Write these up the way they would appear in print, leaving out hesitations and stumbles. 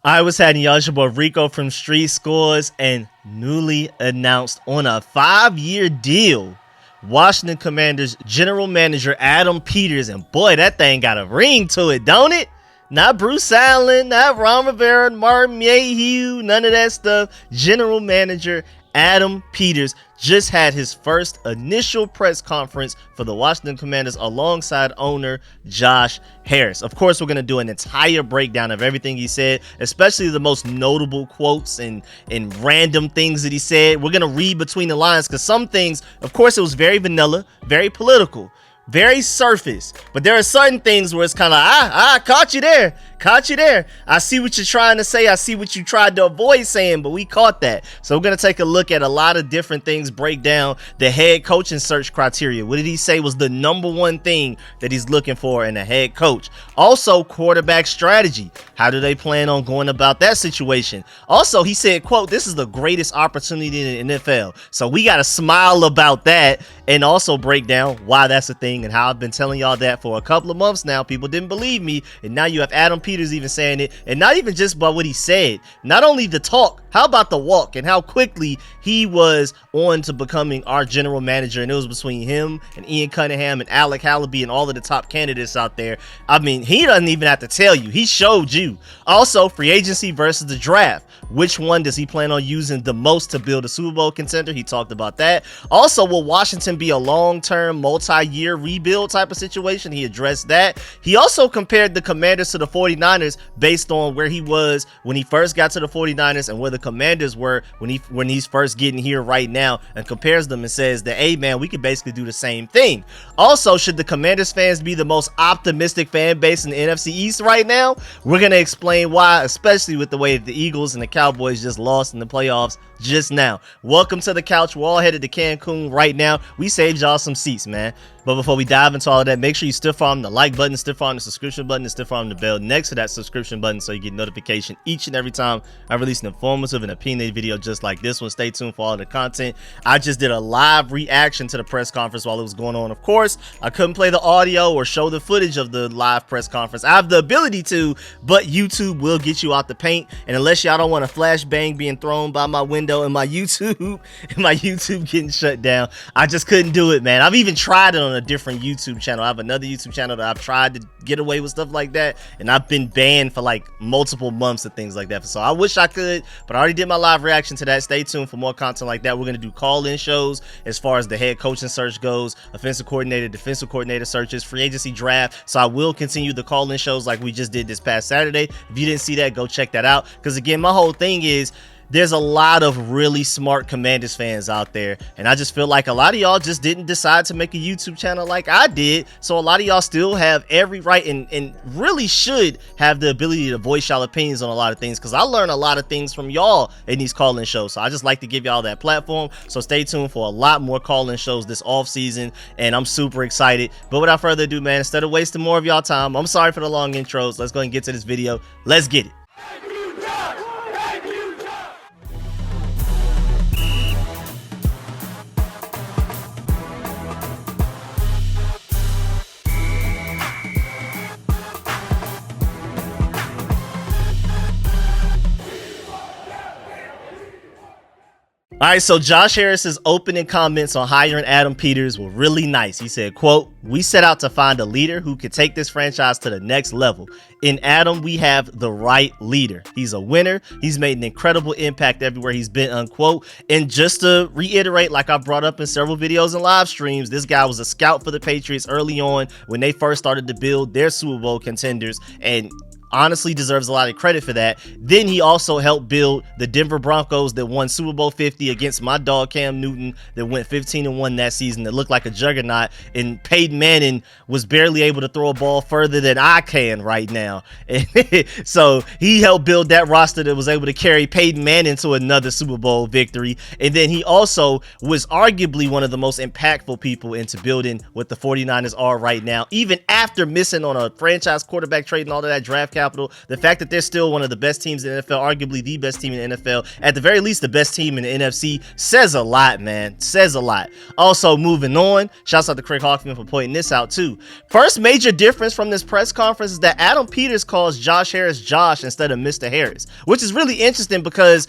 I was having y'all, your boy Rico from RicoScores, and newly announced on a 5-year deal, Washington Commanders general manager Adam Peters, and boy, that thing got a ring to it, don't it? Not Bruce Allen, not Ron Rivera, Martin Mayhew, none of that stuff. General manager Adam Peters just had his first initial press conference for the Washington Commanders alongside owner Josh Harris. Of course, we're going to do an entire breakdown of everything he said, especially the most notable quotes and random things that he said. We're going to read between the lines because some things, of course, it was very vanilla, very political, very surface, but there are certain things where it's kind of caught you there. I see what you're trying to say. I see what you tried to avoid saying, but we caught that. So we're going to take a look at a lot of different things, break down the head coaching search criteria. What did he say was the number one thing that he's looking for in a head coach? Also, quarterback strategy. How do they plan on going about that situation? Also, he said, quote, "This is the greatest opportunity in the NFL." So we got to smile about that and also break down why that's a thing and how I've been telling y'all that for a couple of months now. People didn't believe me, and now you have Adam Peters even saying it, and not even just by what he said. Not only the talk, how about the walk and how quickly he was on to becoming our general manager, and it was between him and Ian Cunningham and Alec Hallaby and all of the top candidates out there. I mean, he doesn't even have to tell you. He showed you. Also, free agency versus the draft. Which one does he plan on using the most to build a Super Bowl contender? He talked about that. Also, will Washington be a long-term, multi-year rebuild type of situation? He addressed that. He also compared the Commanders to the 49ers based on where he was when he first got to the 49ers and where the Commanders were when he's first getting here right now, and compares them and says that, hey man, we could basically do the same thing. Also, should the Commanders fans be the most optimistic fan base in the NFC East right now? We're going to explain why, especially with the way the Eagles and the Cowboys just lost in the playoffs just now. Welcome to the couch. We're all headed to Cancun right now. We saved y'all some seats, man. But before we dive into all of that, make sure you stiff arm the like button, stiff arm the subscription button, and stiff arm the bell next to that subscription button so you get notification each and every time I release an informative and opinionated video just like this one. Stay tuned for all the content. I just did a live reaction to the press conference while it was going on. Of course, I couldn't play the audio or show the footage of the live press conference. I have the ability to, but YouTube will get you out the paint. And unless y'all don't want a flashbang being thrown by my window and my YouTube getting shut down, I just couldn't do it, man. I've even tried it on a different YouTube channel. I have another YouTube channel that I've tried to get away with stuff like that, and I've been banned for like multiple months and things like that. So I wish I could, but I already did my live reaction to that. Stay tuned for more content like that. We're going to do call-in shows as far as the head coaching search goes, offensive coordinator, defensive coordinator searches, free agency draft. So I will continue the call-in shows like we just did this past Saturday. If you didn't see that, go check that out, because again, my whole thing is there's a lot of really smart Commanders fans out there, and I just feel like a lot of y'all just didn't decide to make a YouTube channel like I did. So a lot of y'all still have every right and really should have the ability to voice y'all opinions on a lot of things, because I learn a lot of things from y'all in these call-in shows. So I just like to give y'all that platform. So stay tuned for a lot more call-in shows this off season, and I'm super excited. But without further ado, man, instead of wasting more of y'all time, I'm sorry for the long intros. Let's go and get to this video. Let's get it. All right, so Josh Harris's opening comments on hiring Adam Peters were really nice. He said, quote, "We set out to find a leader who could take this franchise to the next level. In Adam, we have the right leader. He's a winner. He's made an incredible impact everywhere he's been," unquote. And just to reiterate, like I brought up in several videos and live streams, this guy was a scout for the Patriots early on when they first started to build their Super Bowl contenders, and honestly deserves a lot of credit for that. Then he also helped build the Denver Broncos that won Super Bowl 50 against my dog Cam Newton, that went 15-1 that season, that looked like a juggernaut, and Peyton Manning was barely able to throw a ball further than I can right now. So he helped build that roster that was able to carry Peyton Manning to another Super Bowl victory. And then he also was arguably one of the most impactful people into building what the 49ers are right now, even after missing on a franchise quarterback trade and all of that draft capital, the fact that they're still one of the best teams in the NFL, arguably the best team in the NFL, at the very least the best team in the NFC, says a lot, man. Says a lot. Also, moving on, shouts out to Craig Hoffman for pointing this out too. First major difference from this press conference is that Adam Peters calls Josh Harris Josh instead of Mr. Harris, which is really interesting because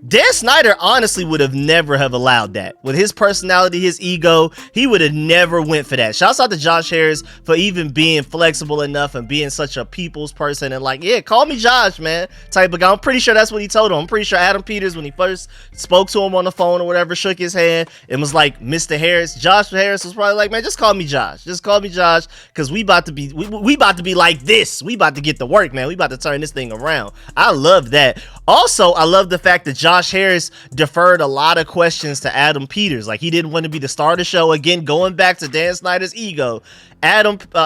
Dan Snyder honestly would have never have allowed that. With his personality, his ego, he would have never went for that. Shouts out to Josh Harris for even being flexible enough and being such a people's person and like, yeah, call me Josh, man, type of guy. I'm pretty sure that's what he told him. I'm pretty sure Adam Peters, when he first spoke to him on the phone or whatever, shook his hand and was like, Mr. Harris. Josh Harris was probably like, man, just call me Josh. Just call me Josh, because we about to be like this. We about to get to work, man. We about to turn this thing around. I love that. Also, I love the fact that Josh Harris deferred a lot of questions to Adam Peters. Like, he didn't want to be the star of the show. Again, going back to Dan Snyder's ego,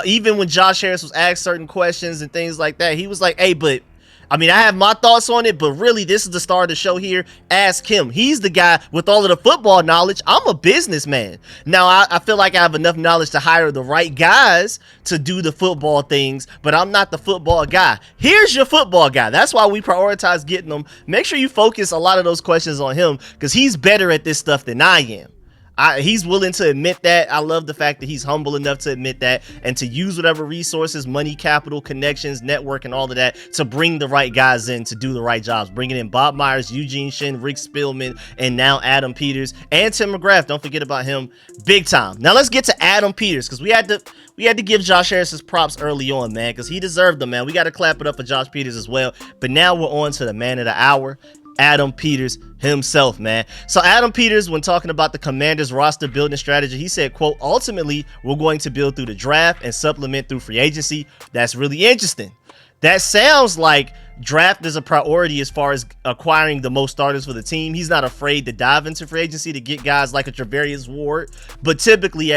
even when Josh Harris was asked certain questions and things like that, he was like, hey, but I mean, I have my thoughts on it, but really, this is the star of the show here. Ask him. He's the guy with all of the football knowledge. I'm a businessman. Now, I feel like I have enough knowledge to hire the right guys to do the football things, but I'm not the football guy. Here's your football guy. That's why we prioritize getting them. Make sure you focus a lot of those questions on him, because he's better at this stuff than I am. He's willing to admit that. I love the fact that he's humble enough to admit that and to use whatever resources, money, capital, connections, network, and all of that to bring the right guys in to do the right jobs. Bringing in Bob Myers, Eugene Shin, Rick Spielman, and now Adam Peters and Tim McGrath. Don't forget about him. Big time. Now let's get to Adam Peters, because we had to give Josh Harris his props early on, man, because he deserved them, man. We got to clap it up for Josh Peters as well. But now we're on to the man of the hour, Adam Peters himself, man. So Adam Peters, when talking about the Commanders roster building strategy, he said, quote, ultimately, we're going to build through the draft and supplement through free agency. That's really interesting. That sounds like draft is a priority as far as acquiring the most starters for the team. He's not afraid to dive into free agency to get guys like a Travarius Ward, but typically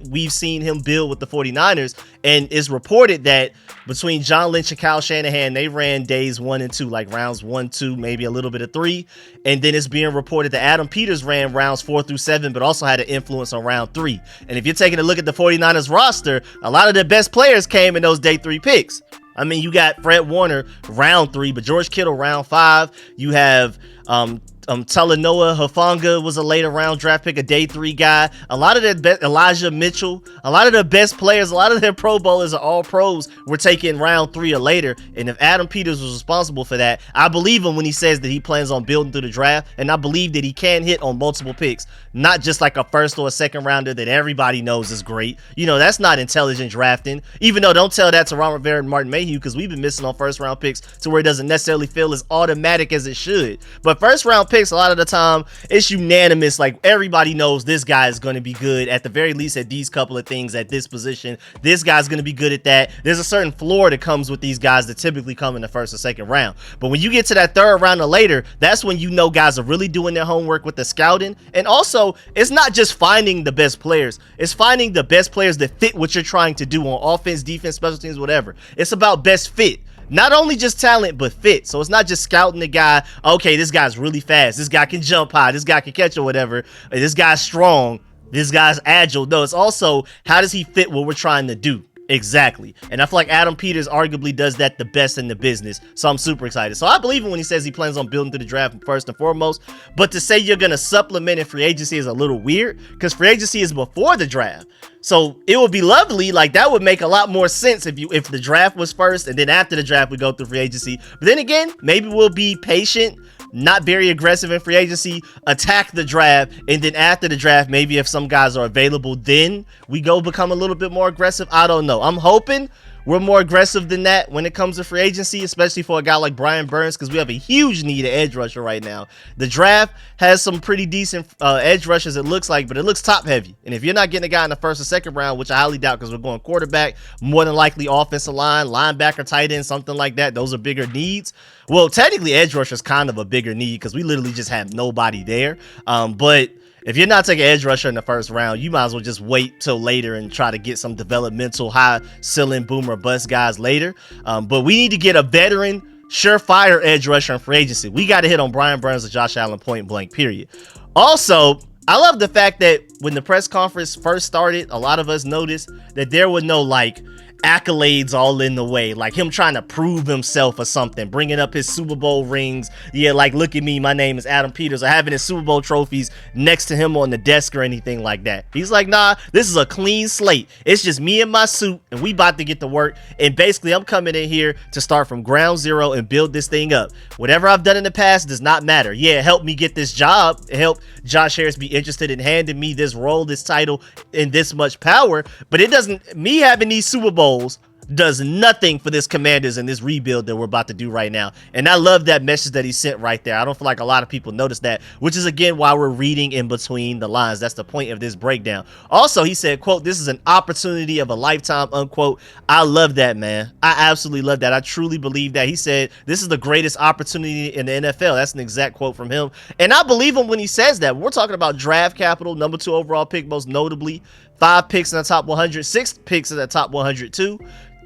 we've seen him build with the 49ers, and it's reported that between John Lynch and Kyle Shanahan, they ran days 1 and 2, like rounds 1, 2, maybe a little bit of 3, and then it's being reported that Adam Peters ran rounds 4 through 7, but also had an influence on round 3. And if you're taking a look at the 49ers roster, a lot of their best players came in those day 3 picks. I mean, you got Fred Warner round 3, but George Kittle round 5. You have Talanoa Hufanga was a later round draft pick, a day 3 guy. A lot of their Elijah Mitchell, a lot of their best players, a lot of their Pro Bowlers are all pros were taken round 3 or later. And if Adam Peters was responsible for that, I believe him when he says that he plans on building through the draft, and I believe that he can hit on multiple picks, not just like a first or a second rounder that everybody knows is great. You know, that's not intelligent drafting. Even though, don't tell that to Ron Rivera and Martin Mayhew, because we've been missing on first round picks to where it doesn't necessarily feel as automatic as it should. But first round picks, a lot of the time, it's unanimous. Like, everybody knows this guy is going to be good, at the very least at these couple of things at this position. This guy's going to be good at that. There's a certain floor that comes with these guys that typically come in the first or second round. But when you get to that third round or later, that's when you know guys are really doing their homework with the scouting. And also, it's not just finding the best players. It's finding the best players that fit what you're trying to do on offense, defense, special teams, whatever. It's about best fit. Not only just talent, but fit. So it's not just scouting the guy, okay, this guy's really fast, this guy can jump high, this guy can catch or whatever, this guy's strong, this guy's agile. No, it's also, how does he fit what we're trying to do? Exactly. And I feel like Adam Peters arguably does that the best in the business. So I'm super excited. So I believe him when he says he plans on building through the draft first and foremost. But to say you're going to supplement in free agency is a little weird, because free agency is before the draft. So it would be lovely. Like, that would make a lot more sense if the draft was first and then after the draft we go through free agency. But then again, maybe we'll be patient, not very aggressive in free agency, attack the draft, and then after the draft, maybe if some guys are available, then we go become a little bit more aggressive. I don't know. I'm hoping we're more aggressive than that when it comes to free agency, especially for a guy like Brian Burns, because we have a huge need of edge rusher right now. The draft has some pretty decent edge rushers, it looks like, but it looks top heavy. And if you're not getting a guy in the first or second round, which I highly doubt, because we're going quarterback, more than likely offensive line, linebacker, tight end, something like that, those are bigger needs. Well, technically edge rusher is kind of a bigger need, because we literally just have nobody there. But if you're not taking edge rusher in the first round, you might as well just wait till later and try to get some developmental high ceiling boomer bust guys later. But we need to get a veteran, surefire edge rusher in free agency. We got to hit on Brian Burns or Josh Allen point blank, period. Also, I love the fact that when the press conference first started, a lot of us noticed that there were no like accolades all in the way, like him trying to prove himself or something, bringing up his Super Bowl rings. Yeah, like, look at me, my name is Adam Peters, or having his Super Bowl trophies next to him on the desk or anything like that. He's like, nah, this is a clean slate. It's just me and my suit, and we about to get to work. And basically, I'm coming in here to start from ground zero and build this thing up. Whatever I've done in the past does not matter. Yeah, it helped me get this job. It helped Josh Harris be interested in handing me this role, this title, and this much power. But it doesn't, me having these Super Bowls does nothing for this Commanders and this rebuild that we're about to do right now. And I love that message that he sent right there. I don't feel like a lot of people noticed that, which is again why we're reading in between the lines. That's the point of this breakdown. Also, he said, quote, "This is an opportunity of a lifetime," unquote. I love that, man. I absolutely love that. I truly believe that. He said this is the greatest opportunity in the NFL. That's an exact quote from him. And I believe him when he says that. We're talking about draft capital, number 2 overall pick, most notably 5 picks in the top 100, 6 picks in the top 100 too.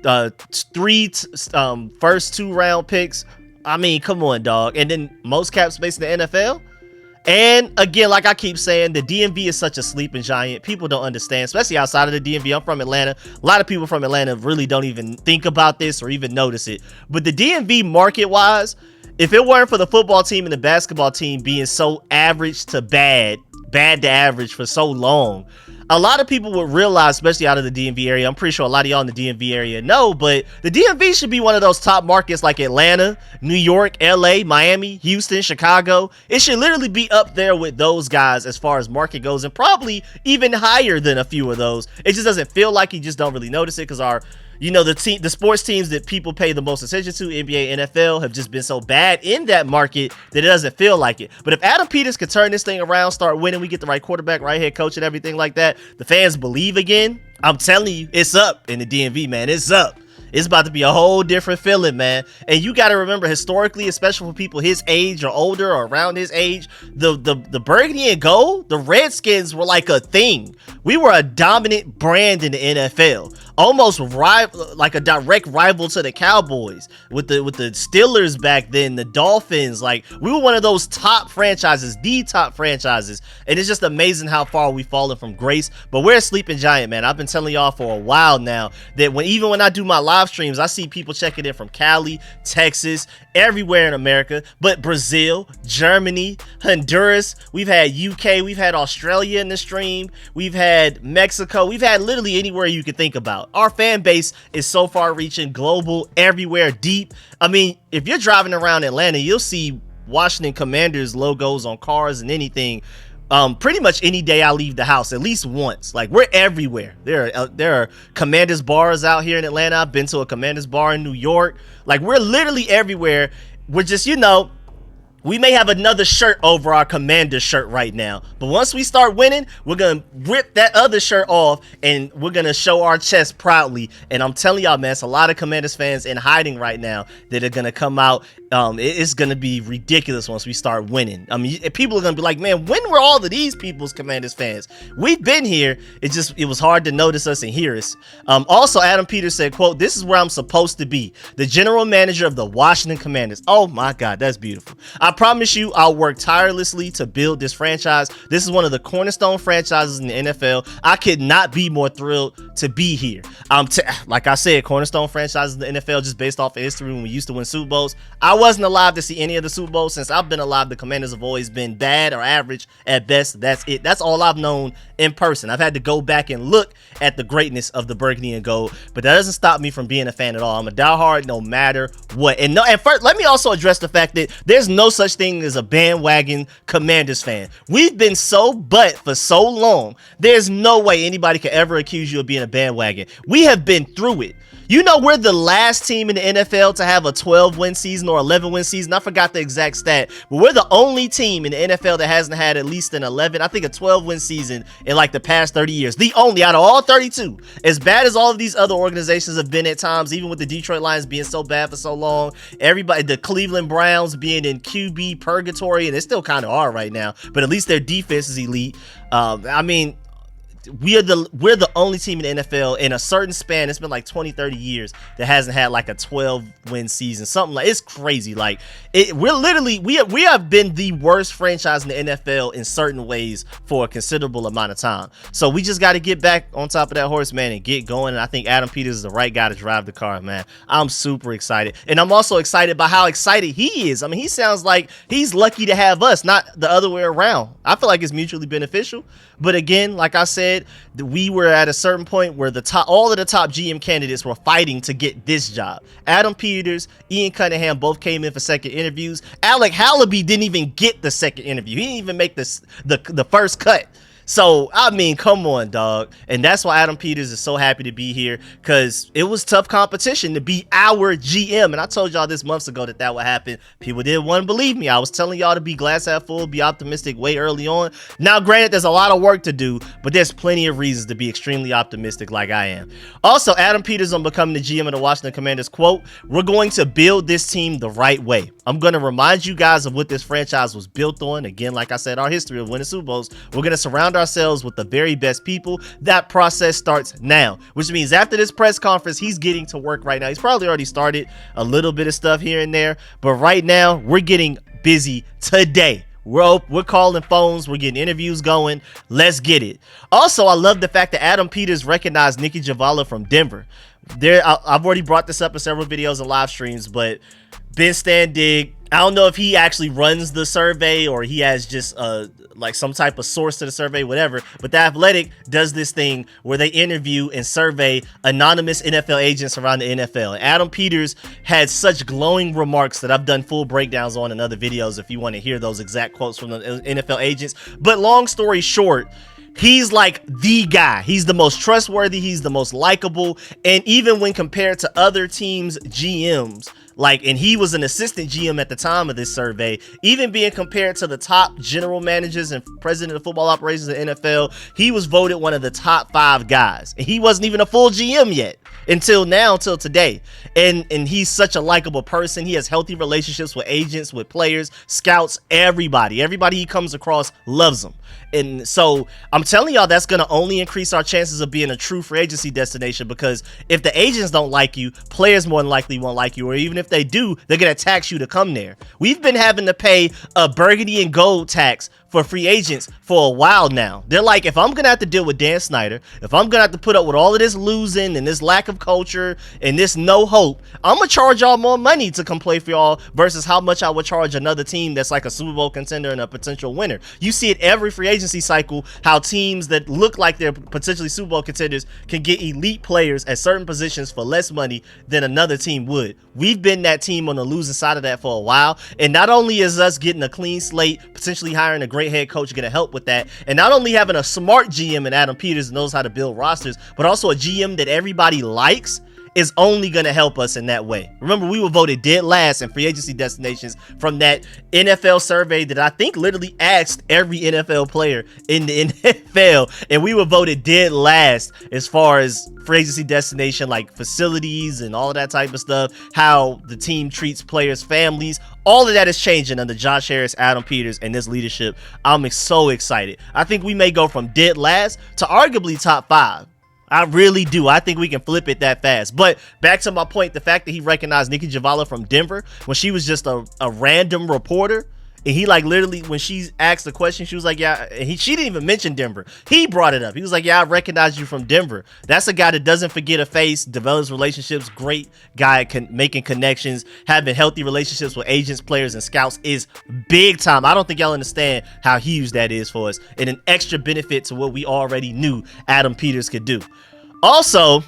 3 first 2 round picks. I mean, come on, dog. And then most cap space in the NFL. And again, like I keep saying, the DMV is such a sleeping giant. People don't understand, especially outside of the DMV. I'm from Atlanta. A lot of people from Atlanta really don't even think about this or even notice it. But the DMV market wise, if it weren't for the football team and the basketball team being so average to bad to average for so long, a lot of people would realize, especially out of the DMV area, I'm pretty sure a lot of y'all in the DMV area know, but the DMV should be one of those top markets like Atlanta, New York, LA, Miami, Houston, Chicago. It should literally be up there with those guys as far as market goes, and probably even higher than a few of those. It just doesn't feel like, you just don't really notice it, because our, you know, the sports teams that people pay the most attention to, NBA, NFL, have just been so bad in that market that it doesn't feel like it. But if Adam Peters could turn this thing around, start winning, we get the right quarterback, right head coach, and everything like that, the fans believe again, I'm telling you, it's up in the DMV, man. It's up. It's about to be a whole different feeling, man. And you got to remember, historically, especially for people his age or older or around his age, the burgundy and gold, the Redskins were like a thing. We were a dominant brand in the NFL, almost like a direct rival to the Cowboys with the Steelers back then, the Dolphins. Like, we were one of those top franchises, the top franchises. And it's just amazing how far we've fallen from grace. But we're a sleeping giant, man. I've been telling y'all for a while now that even when I do my live streams, I see people checking in from Cali, Texas, everywhere in America, but Brazil, Germany, Honduras, we've had UK, we've had Australia in the stream, we've had Mexico, we've had literally anywhere you could think about. Our fan base is so far reaching, global, everywhere, deep. I mean, if you're driving around Atlanta, you'll see Washington Commanders logos on cars and anything. Pretty much any day I leave the house, at least once. Like, we're everywhere. There are Commanders bars out here in Atlanta. I've been to a Commanders bar in New York. Like, we're literally everywhere. We're just, you know, we may have another shirt over our Commander shirt right now, but once we start winning, we're gonna rip that other shirt off and we're gonna show our chest proudly. And I'm telling y'all, man, it's a lot of Commanders fans in hiding right now that are gonna come out. It's gonna be ridiculous once we start winning. I mean, people are gonna be like, man, when were all of these people's Commanders fans? We've been here. It was hard to notice us and hear us. Also, Adam Peters said, quote, "This is where I'm supposed to be, the general manager of the Washington Commanders." Oh my God, that's beautiful. I promise you, I'll work tirelessly to build this franchise. This is one of the cornerstone franchises in the NFL. I could not be more thrilled to be here. Like I said, cornerstone franchises in the NFL, just based off of history when we used to win Super Bowls. I wasn't alive to see any of the Super Bowls. Since I've been alive, the Commanders have always been bad or average at best. That's it. That's all I've known in person. I've had to go back and look at the greatness of the burgundy and gold, but that doesn't stop me from being a fan at all. I'm a diehard no matter what. And first, let me also address the fact that there's no such thing as a bandwagon Commanders fan. We've been so butt for so long. There's no way anybody could ever accuse you of being a bandwagon. We have been through it. You know, we're the last team in the NFL to have a 12-win season or 11-win season. I forgot the exact stat, but we're the only team in the NFL that hasn't had at least an 11, I think a 12-win season in like the past 30 years. The only out of all 32. As bad as all of these other organizations have been at times, even with the Detroit Lions being so bad for so long, everybody, the Cleveland Browns being in QB purgatory, and they still kind of are right now, but at least their defense is elite. I mean, we're the only team in the NFL in a certain span. It's been like 20, 30 years that hasn't had like a 12-win season. Something like, it's crazy. Like we have been the worst franchise in the NFL in certain ways for a considerable amount of time. So we just got to get back on top of that horse, man, and get going. And I think Adam Peters is the right guy to drive the car, man. I'm super excited, and I'm also excited by how excited he is. I mean, he sounds like he's lucky to have us, not the other way around. I feel like it's mutually beneficial. But again, like I said, we were at a certain point where all of the top GM candidates were fighting to get this job. Adam Peters, Ian Cunningham both came in for second interviews. Alec Hallaby didn't even get the second interview. He didn't even make the first cut. So, I mean, come on, dog. And that's why Adam Peters is so happy to be here, because it was tough competition to be our GM. And I told y'all this months ago that would happen. People didn't want to believe me. I was telling y'all to be glass half full, be optimistic way early on. Now, granted, there's a lot of work to do, but there's plenty of reasons to be extremely optimistic like I am. Also, Adam Peters on becoming the GM of the Washington Commanders, quote, "We're going to build this team the right way. I'm going to remind you guys of what this franchise was built on. Again, like I said, our history of winning Super Bowls. We're going to surround ourselves with the very best people. That process starts now," which means after this press conference, he's getting to work right now. He's probably already started a little bit of stuff here and there, but right now we're getting busy today. We're calling phones. We're getting interviews going. Let's get it. Also, I love the fact that Adam Peters recognized Nicky Javala from Denver. I've already brought this up in several videos and live streams, but Ben Standig, I don't know if he actually runs the survey or he has just like some type of source to the survey, whatever. But The Athletic does this thing where they interview and survey anonymous NFL agents around the NFL. Adam Peters had such glowing remarks that I've done full breakdowns on in other videos if you want to hear those exact quotes from the NFL agents. But long story short, he's like the guy. He's the most trustworthy. He's the most likable. And even when compared to other teams' GMs, and he was an assistant GM at the time of this survey, even being compared to the top general managers and president of football operations in the NFL, he was voted one of the top 5 guys. And he wasn't even a full GM yet until today. And he's such a likable person. He has healthy relationships with agents, with players, scouts, everybody. Everybody he comes across loves him. And so I'm telling y'all, that's going to only increase our chances of being a true free agency destination, because if the agents don't like you, players more than likely won't like you, or even if they do, they're going to tax you to come there. We've been having to pay a burgundy and gold tax for free agents for a while now. They're like, if I'm going to have to deal with Dan Snyder, if I'm going to have to put up with all of this losing and this lack of culture and this no hope, I'm going to charge y'all more money to come play for y'all versus how much I would charge another team that's like a Super Bowl contender and a potential winner. You see it every free agency cycle, how teams that look like they're potentially Super Bowl contenders can get elite players at certain positions for less money than another team would. We've been that team on the losing side of that for a while. And not only is us getting a clean slate, potentially hiring a great head coach going to help with that, and not only having a smart GM in Adam Peters that knows how to build rosters, but also a GM that everybody likes, is only going to help us in that way. Remember, we were voted dead last in free agency destinations from that NFL survey that I think literally asked every NFL player in the NFL, and we were voted dead last as far as free agency destination, like facilities and all of that type of stuff, how the team treats players' families. All of that is changing under Josh Harris, Adam Peters, and this leadership. I'm so excited. I think we may go from dead last to arguably top 5. I really do. I think we can flip it that fast. But back to my point, the fact that he recognized Nicky Javala from Denver when she was just a random reporter, and he literally, when she asked the question, she was like, yeah, and she didn't even mention Denver. He brought it up. He was like, yeah, I recognize you from Denver. That's a guy that doesn't forget a face, develops relationships, great guy, making connections, having healthy relationships with agents, players, and scouts is big time. I don't think y'all understand how huge that is for us, and an extra benefit to what we already knew Adam Peters could do. Also,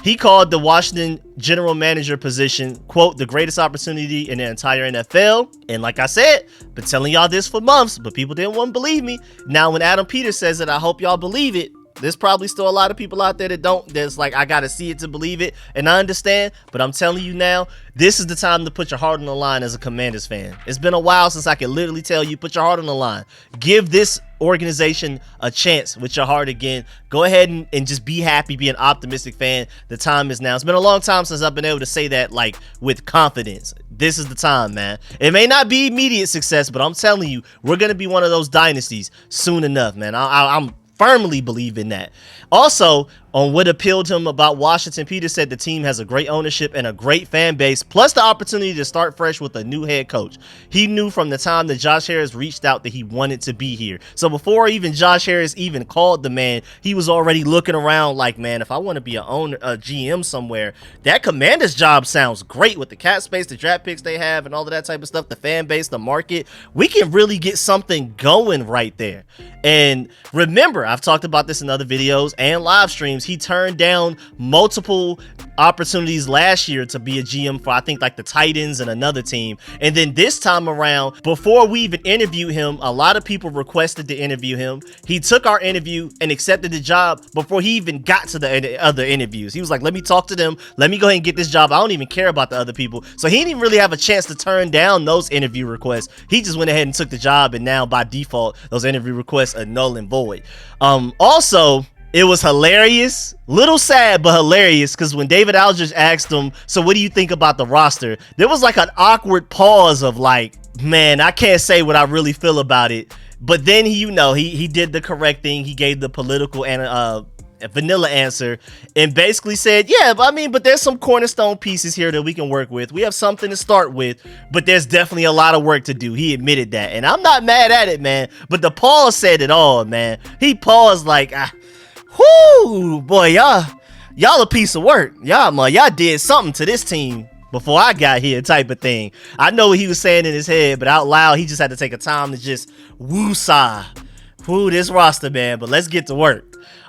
he called the Washington general manager position, quote, the greatest opportunity in the entire NFL. And like I said, been telling y'all this for months, but people didn't want to believe me. Now, when Adam Peters says it, I hope y'all believe it. There's probably still a lot of people out there that don't. That's like, I gotta see it to believe it, and I understand, but I'm telling you now, this is the time to put your heart on the line as a Commanders fan. It's been a while since I could literally tell you, put your heart on the line. Give this organization a chance with your heart again. Go ahead and just be happy, be an optimistic fan. The time is now. It's been a long time since I've been able to say that with confidence. This is the time, man. It may not be immediate success, but I'm telling you, we're gonna be one of those dynasties soon enough, man. I'm firmly believe in that. Also, on what appealed to him about Washington, Peter said the team has a great ownership and a great fan base, plus the opportunity to start fresh with a new head coach. He knew from the time that Josh Harris reached out that he wanted to be here. So before even Josh Harris even called the man, he was already looking around like, man, if I want to be a GM somewhere, that Commanders job sounds great with the cap space, the draft picks they have, and all of that type of stuff, the fan base, the market. We can really get something going right there. And remember, I've talked about this in other videos and live streams. He turned down multiple opportunities last year to be a GM for, I think, like the Titans and another team. And then this time around, before we even interviewed him, a lot of people requested to interview him. He took our interview and accepted the job before he even got to the other interviews. He was like, let me talk to them. Let me go ahead and get this job. I don't even care about the other people. So he didn't even really have a chance to turn down those interview requests. He just went ahead and took the job, and now by default, those interview requests are null and void. Also, it was hilarious, little sad, but hilarious, because when David Aldridge asked him, so what do you think about the roster? There was like an awkward pause of like, man, I can't say what I really feel about it. But then he did the correct thing. He gave the political and vanilla answer and basically said, yeah, but there's some cornerstone pieces here that we can work with. We have something to start with, but there's definitely a lot of work to do. He admitted that, and I'm not mad at it, man. But the pause said it all, man. He paused like, whoo, boy, y'all a piece of work. Y'all did something to this team before I got here, type of thing. I know what he was saying in his head, but out loud, he just had to take a time to just woo-sigh. Whoo, this roster, man, but let's get to work.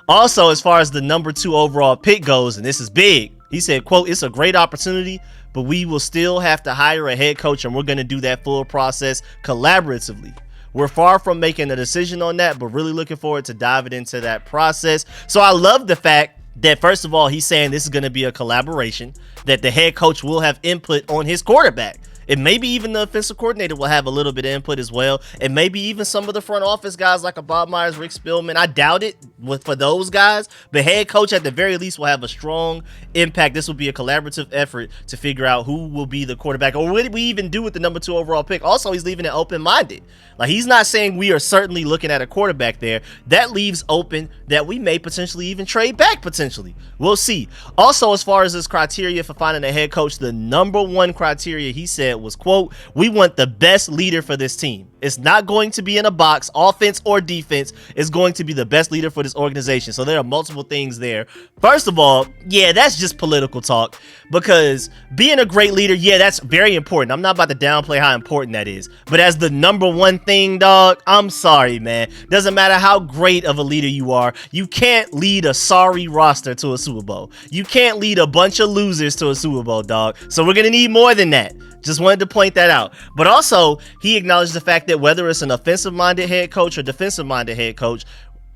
Also, as far as the number 2 overall pick goes, and this is big, he said, quote, it's a great opportunity, but we will still have to hire a head coach, and we're going to do that full process collaboratively. We're far from making a decision on that, but really looking forward to diving into that process. So I love the fact that, first of all, he's saying this is going to be a collaboration, that the head coach will have input on his quarterback. And maybe even the offensive coordinator will have a little bit of input as well. And maybe even some of the front office guys like a Bob Myers, Rick Spielman. I doubt it for those guys. But head coach at the very least will have a strong impact. This will be a collaborative effort to figure out who will be the quarterback. Or what did we even do with the number 2 overall pick? Also, he's leaving it open-minded. Like, he's not saying we are certainly looking at a quarterback there. That leaves open that we may potentially even trade back potentially. We'll see. Also, as far as this criteria for finding a head coach, the number 1 criteria he said was, quote, we want the best leader for this team. It's not going to be in a box, offense or defense. It's going to be the best leader for this organization. So there are multiple things there. First of all, yeah, that's just political talk, because being a great leader, yeah, that's very important. I'm not about to downplay how important that is. But as the number 1 thing, dog, I'm sorry, man. Doesn't matter how great of a leader you are. You can't lead a sorry roster to a Super Bowl. You can't lead a bunch of losers to a Super Bowl, dog. So we're going to need more than that. Just wanted to point that out. But also, he acknowledged the fact that whether it's an offensive-minded head coach or defensive-minded head coach,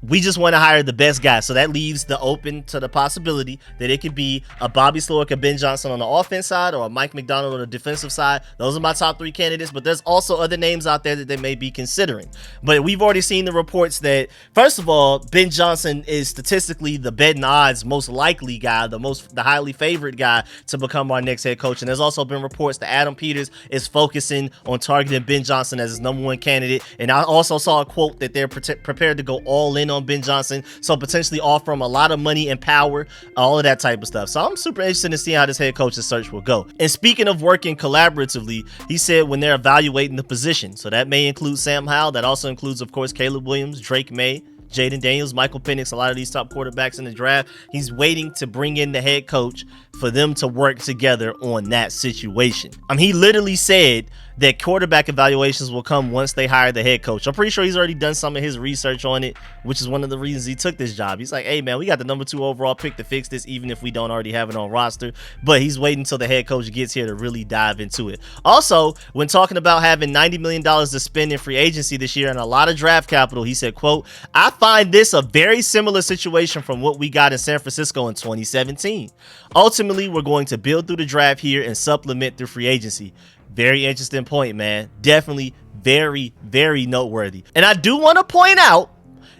we just want to hire the best guy. So that leaves the open to the possibility that it could be a Bobby Slowick or Ben Johnson on the offense side, or a Mike McDonald on the defensive side. Those are my top 3 candidates, but there's also other names out there that they may be considering. But we've already seen the reports that, first of all, Ben Johnson is statistically the betting odds most likely guy, the highly favored guy to become our next head coach. And there's also been reports that Adam Peters is focusing on targeting Ben Johnson as his number 1 candidate. And I also saw a quote that they're prepared to go all in on Ben Johnson, so potentially offer him a lot of money and power, all of that type of stuff. So I'm super interested in seeing how this head coach's search will go. And speaking of working collaboratively, he said when they're evaluating the position, so that may include Sam Howell, that also includes, of course, Caleb Williams, Drake May, Jaden Daniels, Michael Penix, a lot of these top quarterbacks in the draft. He's waiting to bring in the head coach for them to work together on that situation. He literally said that quarterback evaluations will come once they hire the head coach. I'm pretty sure he's already done some of his research on it, which is one of the reasons he took this job. He's like, hey, man, we got the number 2 overall pick to fix this, even if we don't already have it on roster. But he's waiting until the head coach gets here to really dive into it. Also, when talking about having $90 million to spend in free agency this year and a lot of draft capital, he said, quote, I find this a very similar situation from what we got in San Francisco in 2017. Ultimately, we're going to build through the draft here and supplement through free agency. Very interesting point, man. Definitely very, very noteworthy. And I do want to point out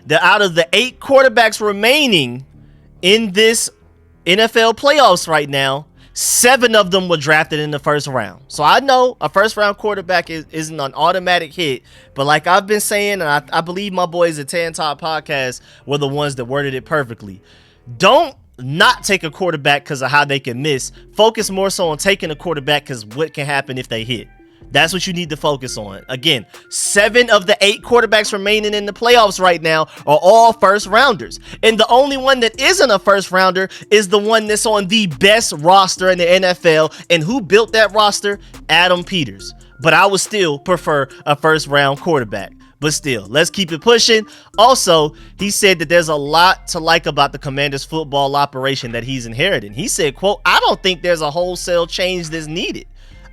that out of the 8 quarterbacks remaining in this NFL playoffs right now, 7 of them were drafted in the first round. So I know a first round quarterback isn't an automatic hit, but like I've been saying, and I believe my boys at Tan Top Podcast were the ones that worded it perfectly. Don't not take a quarterback because of how they can miss. Focus more so on taking a quarterback because what can happen if they hit. That's what you need to focus on. Again, 7 of the 8 quarterbacks remaining in the playoffs right now are all first rounders. And the only one that isn't a first rounder is the one that's on the best roster in the NFL. And who built that roster? Adam Peters. But I would still prefer a first round quarterback. But still, let's keep it pushing. Also, he said that there's a lot to like about the Commanders football operation that he's inherited. He said, quote, "I don't think there's a wholesale change that's needed.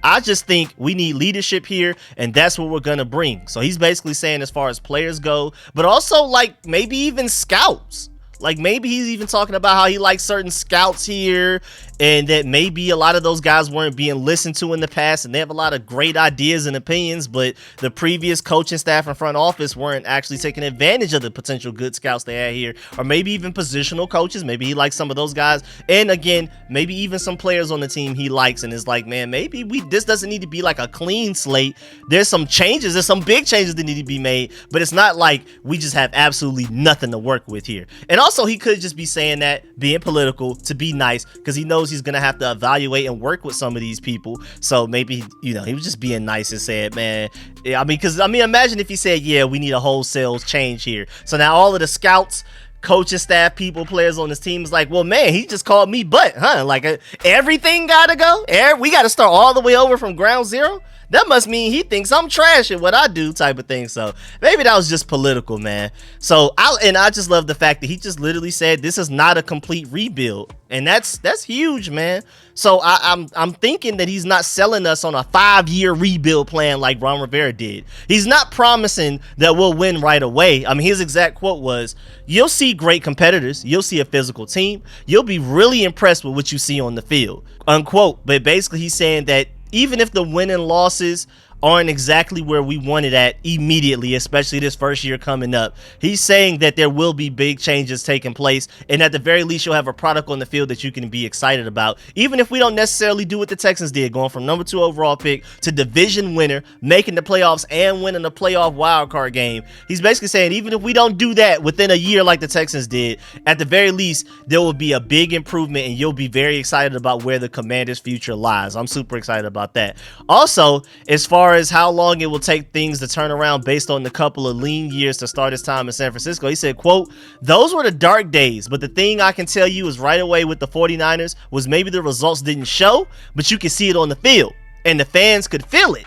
I just think we need leadership here, and that's what we're going to bring." So he's basically saying as far as players go, but also like maybe even scouts. Like maybe he's even talking about how he likes certain scouts here and that maybe a lot of those guys weren't being listened to in the past and they have a lot of great ideas and opinions, but the previous coaching staff and front office weren't actually taking advantage of the potential good scouts they had here, or maybe even positional coaches. Maybe he likes some of those guys. And again, maybe even some players on the team he likes and is like, man, maybe this doesn't need to be like a clean slate. There's some changes. There's some big changes that need to be made, but it's not like we just have absolutely nothing to work with here. And also he could just be saying that, being political to be nice, because he knows he's gonna have to evaluate and work with some of these people. So maybe, he was just being nice and said, man, imagine if he said, yeah, we need a wholesale change here. So now all of the scouts, coaching staff, people, players on this team is like, well, man, he just called me butt, huh? Like everything gotta go. We gotta start all the way over from ground zero. That must mean he thinks I'm trash at what I do, type of thing. So maybe that was just political, man. So I just love the fact that he just literally said this is not a complete rebuild, and that's huge, man. So I'm thinking that he's not selling us on a 5-year rebuild plan like Ron Rivera did. He's not promising that we'll win right away. I mean, his exact quote was, "You'll see great competitors. You'll see a physical team. You'll be really impressed with what you see on the field," unquote. But basically he's saying that even if the win and losses aren't exactly where we wanted at immediately, especially this first year coming up, he's saying that there will be big changes taking place, and at the very least you'll have a product on the field that you can be excited about, even if we don't necessarily do what the Texans did, going from number 2 overall pick to division winner, making the playoffs and winning the playoff wildcard game. He's basically saying even if we don't do that within a year like the Texans did, at the very least there will be a big improvement and you'll be very excited about where the Commanders' future lies. I'm super excited about that. Also, as far as how long it will take things to turn around based on the couple of lean years to start his time in San Francisco, he said, quote, "Those were the dark days, but the thing I can tell you is right away with the 49ers was maybe the results didn't show, but you could see it on the field and the fans could feel it.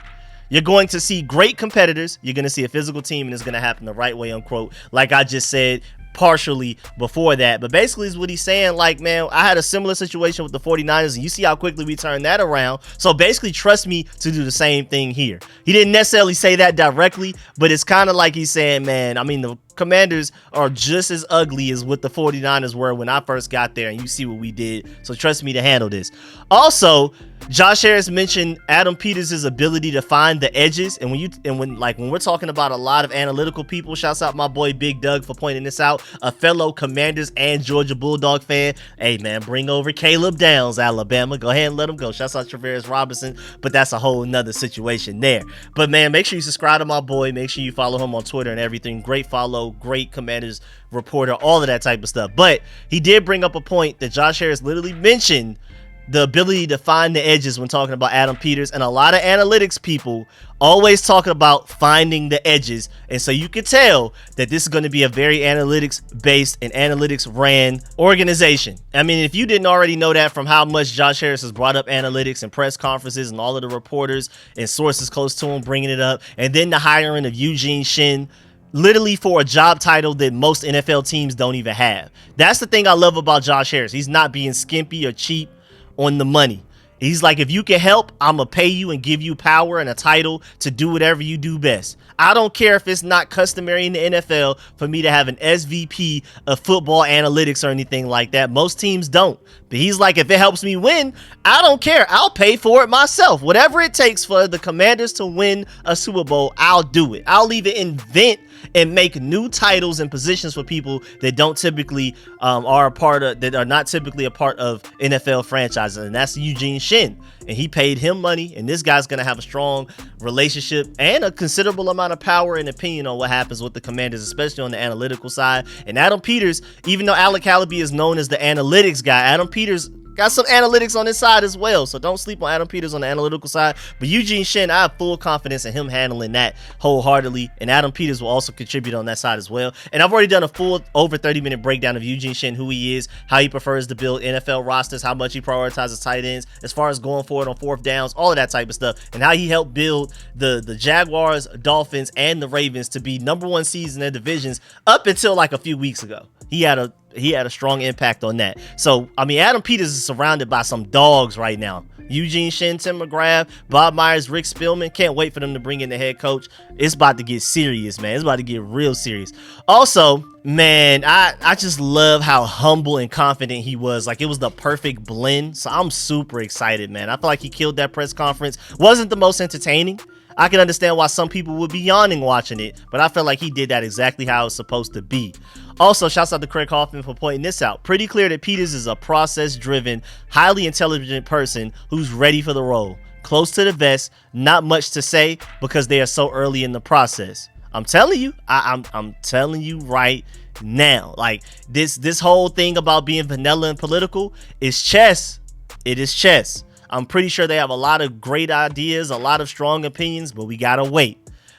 You're going to see great competitors. You're going to see a physical team, and it's going to happen the right way," unquote. Like I just said partially before that, but basically is what he's saying, like, man, I had a similar situation with the 49ers and you see how quickly we turned that around, so basically trust me to do the same thing here. He didn't necessarily say that directly, but it's kind of like he's saying, man, I mean, the Commanders are just as ugly as what the 49ers were when I first got there, and you see what we did, so trust me to handle this. Also, Josh Harris mentioned Adam Peters' ability to find the edges, and when we're talking about a lot of analytical people, shouts out my boy Big Doug for pointing this out, a fellow Commanders and Georgia Bulldog fan. Hey man, bring over Caleb Downs, Alabama. Go ahead and let him go. Shouts out Travaris Robinson, but that's a whole nother situation there. But man, make sure you subscribe to my boy. Make sure you follow him on Twitter and everything. Great follow, great Commanders reporter, all of that type of stuff. But he did bring up a point that Josh Harris literally mentioned, the ability to find the edges when talking about Adam Peters, and a lot of analytics people always talking about finding the edges, and so you could tell that this is going to be a very analytics based and analytics ran organization. I mean, if you didn't already know that from how much Josh Harris has brought up analytics and press conferences and all of the reporters and sources close to him bringing it up, and then the hiring of Eugene Shin, literally for a job title that most NFL teams don't even have. That's the thing I love about Josh Harris. He's not being skimpy or cheap on the money. He's like, if you can help, I'm gonna pay you and give you power and a title to do whatever you do best. I don't care if it's not customary in the NFL for me to have an SVP of football analytics or anything like that. Most teams don't. But he's like, if it helps me win, I don't care. I'll pay for it myself. Whatever it takes for the Commanders to win a Super Bowl, I'll do it. I'll even invent and make new titles and positions for people that don't typically that are not typically a part of NFL franchises, and that's Eugene Shin. And he paid him money, and this guy's gonna have a strong relationship and a considerable amount of power and opinion on what happens with the Commanders, especially on the analytical side. And Adam Peters, even though Alec Calaby is known as the analytics guy, Adam Peters got some analytics on his side as well, so don't sleep on Adam Peters on the analytical side. But Eugene Shin, I have full confidence in him handling that wholeheartedly, and Adam Peters will also contribute on that side as well. And I've already done a full over 30-minute breakdown of Eugene Shin, who he is, how he prefers to build NFL rosters, how much he prioritizes tight ends as far as going forward on fourth downs, all of that type of stuff, and how he helped build the Jaguars, Dolphins, and the Ravens to be number one seeds in their divisions up until like a few weeks ago. He had a strong impact on that. So, I mean, Adam Peters is surrounded by some dogs right now. Eugene Shin, Tim McGrath, Bob Myers, Rick Spielman. Can't wait for them to bring in the head coach. It's about to get serious, man. It's about to get real serious. Also, man, I just love how humble and confident he was. Like, it was the perfect blend. So I'm super excited, man. I feel like he killed that press conference. Wasn't the most entertaining. I can understand why some people would be yawning watching it, but I felt like he did that exactly how it's supposed to be. Also, shouts out to Craig Hoffman for pointing this out. Pretty clear that Peters is a process-driven, highly intelligent person who's ready for the role. Close to the vest, not much to say because they are so early in the process. I'm telling you, I'm telling you right now. Like, this whole thing about being vanilla and political is chess. It is chess. I'm pretty sure they have a lot of great ideas, a lot of strong opinions, but we gotta wait.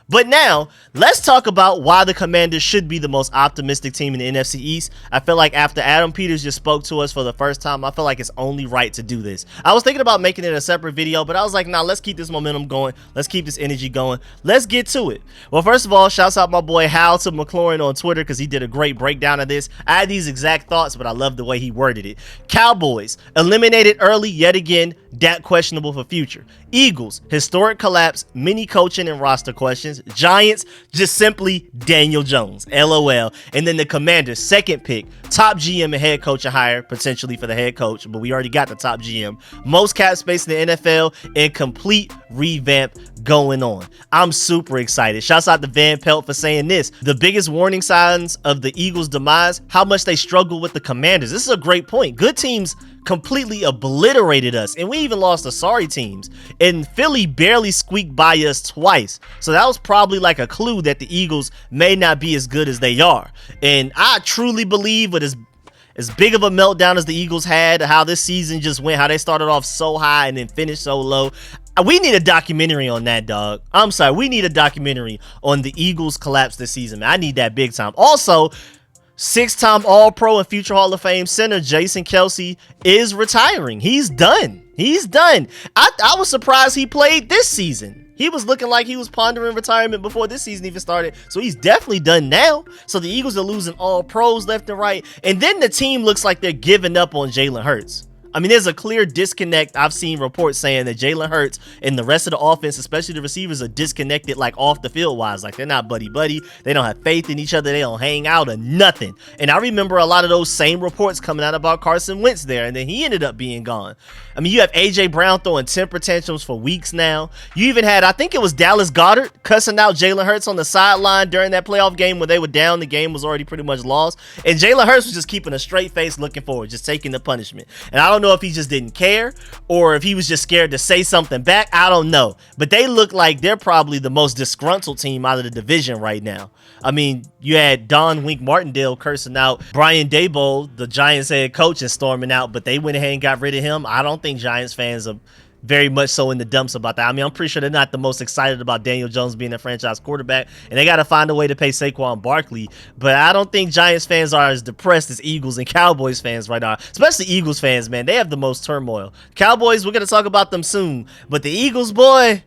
But now, let's talk about why the Commanders should be the most optimistic team in the NFC East. I feel like after Adam Peters just spoke to us for the first time, I feel like it's only right to do this. I was thinking about making it a separate video, but I was like, nah, let's keep this momentum going. Let's keep this energy going. Let's get to it. Well, first of all, shouts out my boy Hal to McLaurin on Twitter because he did a great breakdown of this. I had these exact thoughts, but I love the way he worded it. Cowboys, eliminated early yet again. Dak questionable for future. Eagles, historic collapse, mini coaching and roster questions. Giants, just simply Daniel Jones, LOL. And then the Commanders, second pick, top GM and head coach hire, potentially for the head coach, but we already got the top GM. Most cap space in the NFL and complete revamp going on. I'm super excited. Shouts out to Van Pelt for saying this. The biggest warning signs of the Eagles' demise, how much they struggle with the Commanders. This is a great point. Good teams completely obliterated us, and we even lost to sorry teams, and Philly barely squeaked by us twice. So that was probably like a clue that the Eagles may not be as good as they are. And I truly believe with as big of a meltdown as the Eagles had, how this season just went, how they started off so high and then finished so low, we need a documentary on that, dog. I'm sorry, we need a documentary on the Eagles collapse this season, man. I need that big time. Also, six-time All-Pro and future Hall of Fame center Jason Kelce is retiring. He's done. He's done. I was surprised he played this season. He was looking like he was pondering retirement before this season even started. So he's definitely done now. So the Eagles are losing all pros left and right. And then the team looks like they're giving up on Jalen Hurts. I mean, there's a clear disconnect. I've seen reports saying that Jalen Hurts and the rest of the offense, especially the receivers, are disconnected, like off the field wise. Like, they're not buddy-buddy. They don't have faith in each other. They don't hang out or nothing. And I remember a lot of those same reports coming out about Carson Wentz there, and then he ended up being gone. I mean, you have A.J. Brown throwing temper tantrums for weeks now. You even had, I think it was Dallas Goedert cussing out Jalen Hurts on the sideline during that playoff game where they were down. The game was already pretty much lost. And Jalen Hurts was just keeping a straight face looking forward, just taking the punishment. And I don't know if he just didn't care or if he was just scared to say something back. I don't know. But they look like they're probably the most disgruntled team out of the division right now. I mean, you had Don Wink Martindale cursing out Brian Daboll, the Giants head coach, and storming out, but they went ahead and got rid of him. I don't think Giants fans are very much so in the dumps about that. I mean, I'm pretty sure they're not the most excited about Daniel Jones being a franchise quarterback, and they got to find a way to pay Saquon Barkley. But I don't think Giants fans are as depressed as Eagles and Cowboys fans right now, especially Eagles fans, man. They have the most turmoil. Cowboys, we're going to talk about them soon, but the Eagles, boy,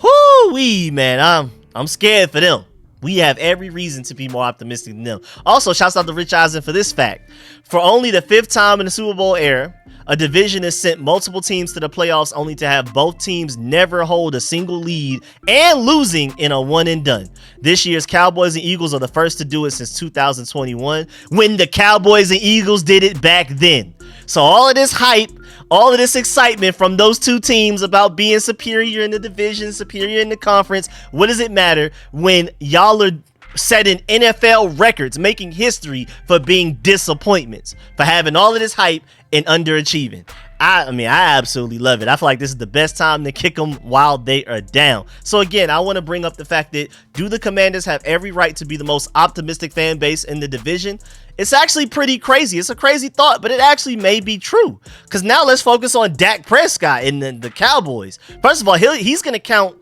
whoo-wee, man, I'm scared for them. We have every reason to be more optimistic than them. Also, shouts out to Rich Eisen for this fact. For only the fifth time in the Super Bowl era, A division has sent multiple teams to the playoffs only to have both teams never hold a single lead and losing in a one and done. This year's Cowboys and Eagles are the first to do it since 2021, when the Cowboys and Eagles did it back then. So all of this hype, all of this excitement from those two teams about being superior in the division, superior in the conference, what does it matter when y'all are setting NFL records, making history for being disappointments, for having all of this hype and underachieving? I mean, I absolutely love it. I feel like this is the best time to kick them while they are down. So again, I want to bring up the fact that, do the Commanders have every right to be the most optimistic fan base in the division? It's actually pretty crazy. It's a crazy thought, but it actually may be true. Because now let's focus on Dak Prescott and the Cowboys. First of all, he's going to count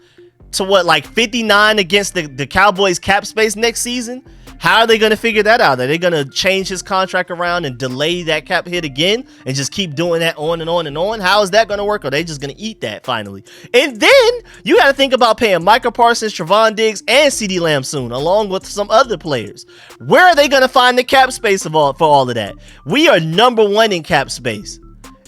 to what, like 59 against the Cowboys cap space next season? How are they going to figure that out? Are they going to change his contract around and delay that cap hit again and just keep doing that on and on and on? How is that going to work? Are they just going to eat that finally? And then you got to think about paying Micah Parsons, Trevon Diggs, and CeeDee Lamb soon, along with some other players. Where are they going to find the cap space for all of that? We are number one in cap space.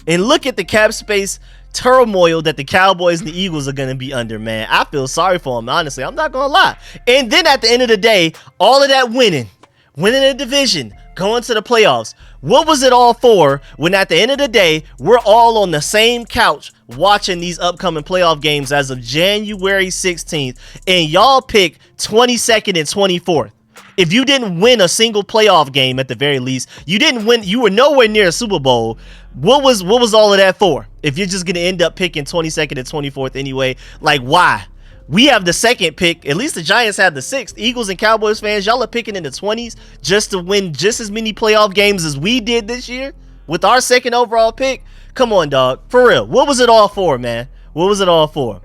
And look at the cap space turmoil that the Cowboys and the Eagles are going to be under, man. I feel sorry for them, honestly. I'm not going to lie. And then at the end of the day, all of that winning the division, going to the playoffs, what was it all for when at the end of the day, we're all on the same couch watching these upcoming playoff games as of January 16th, and y'all pick 22nd and 24th? If you didn't win a single playoff game, at the very least, you didn't win. You were nowhere near a Super Bowl. What was all of that for? If you're just gonna end up picking 22nd and 24th anyway, like, why? We have the second pick. At least the Giants have the 6th. Eagles and Cowboys fans, y'all are picking in the 20s just to win just as many playoff games as we did this year with our second overall pick. Come on, dog. For real. What was it all for, man? What was it all for?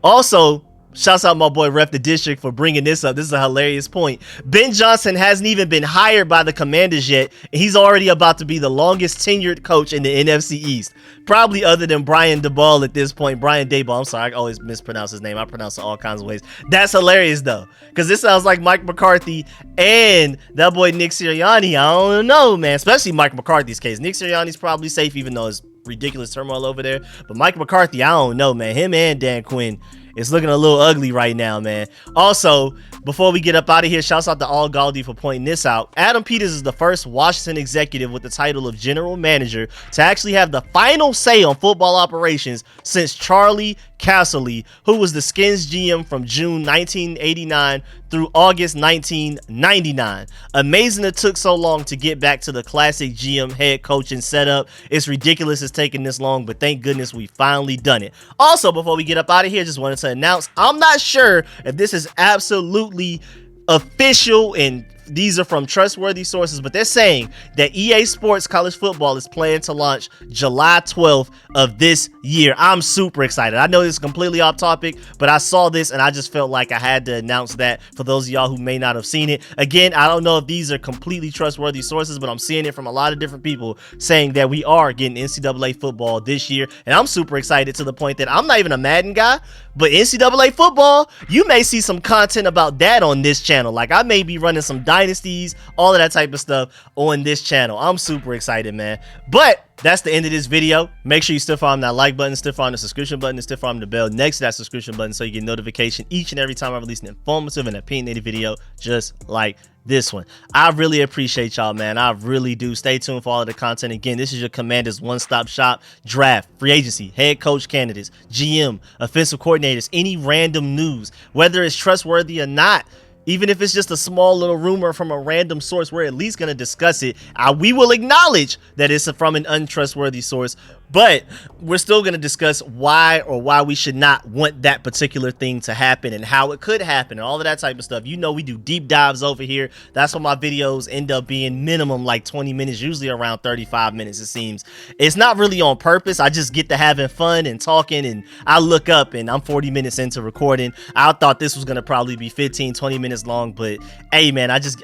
Also, shouts out my boy Ref the District for bringing this up. This is a hilarious point. Ben Johnson hasn't even been hired by the Commanders yet, and he's already about to be the longest tenured coach in the NFC East. Probably other than Brian Daboll at this point. Brian Daboll. I'm sorry, I always mispronounce his name. I pronounce it all kinds of ways. That's hilarious, though, because this sounds like Mike McCarthy and that boy Nick Sirianni. I don't know, man. Especially Mike McCarthy's case. Nick Sirianni's probably safe, even though it's ridiculous turmoil over there. But Mike McCarthy, I don't know, man. Him and Dan Quinn, it's looking a little ugly right now, man. Also, before we get up out of here, shouts out to Al Galdi for pointing this out. Adam Peters is the first Washington executive with the title of general manager to actually have the final say on football operations since Charlie Casserly, who was the Skins GM from June 1989 through August 1999. Amazing it took so long to get back to the classic GM head coaching setup. It's ridiculous it's taking this long, but thank goodness we finally done it. Also, before we get up out of here, just wanted to announce, I'm not sure if this is absolutely official and these are from trustworthy sources, but they're saying that EA Sports College Football is planning to launch July 12th of this year. I'm super excited. I know this is completely off topic, but I saw this and I just felt like I had to announce that for those of y'all who may not have seen it. Again, I don't know if these are completely trustworthy sources, but I'm seeing it from a lot of different people saying that we are getting NCAA football this year, and I'm super excited to the point that I'm not even a Madden guy, but NCAA football, you may see some content about that on this channel. Like, I may be running some dynasties, all of that type of stuff on this channel. I'm super excited, man. But that's the end of this video. Make sure you stiff arm that like button, stiff arm the subscription button, and stiff arm the bell next to that subscription button so you get notification each and every time I release an informative and opinionated video just like this one. I really appreciate y'all, man. I really do. Stay tuned for all of the content. Again, this is your Commanders one-stop shop. Draft, free agency, head coach candidates, GM, offensive coordinators, any random news, whether it's trustworthy or not. Even if it's just a small little rumor from a random source, we're at least going to discuss it. We will acknowledge that it's from an untrustworthy source, but we're still going to discuss why we should not want that particular thing to happen and how it could happen and all of that type of stuff. You know, we do deep dives over here. That's why my videos end up being minimum like 20 minutes, usually around 35 minutes, it seems. It's not really on purpose. I just get to having fun and talking, and I look up and I'm 40 minutes into recording. I thought this was going to probably be 15-20 minutes long, but hey, man, I just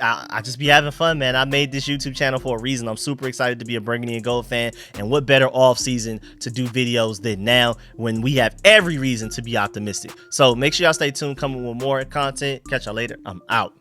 be having fun, man. I made this YouTube channel for a reason. I'm super excited to be a Burgundy and Gold fan, and what better off season to do videos than now when we have every reason to be optimistic. So make sure y'all stay tuned, coming with more content. Catch y'all later. I'm out.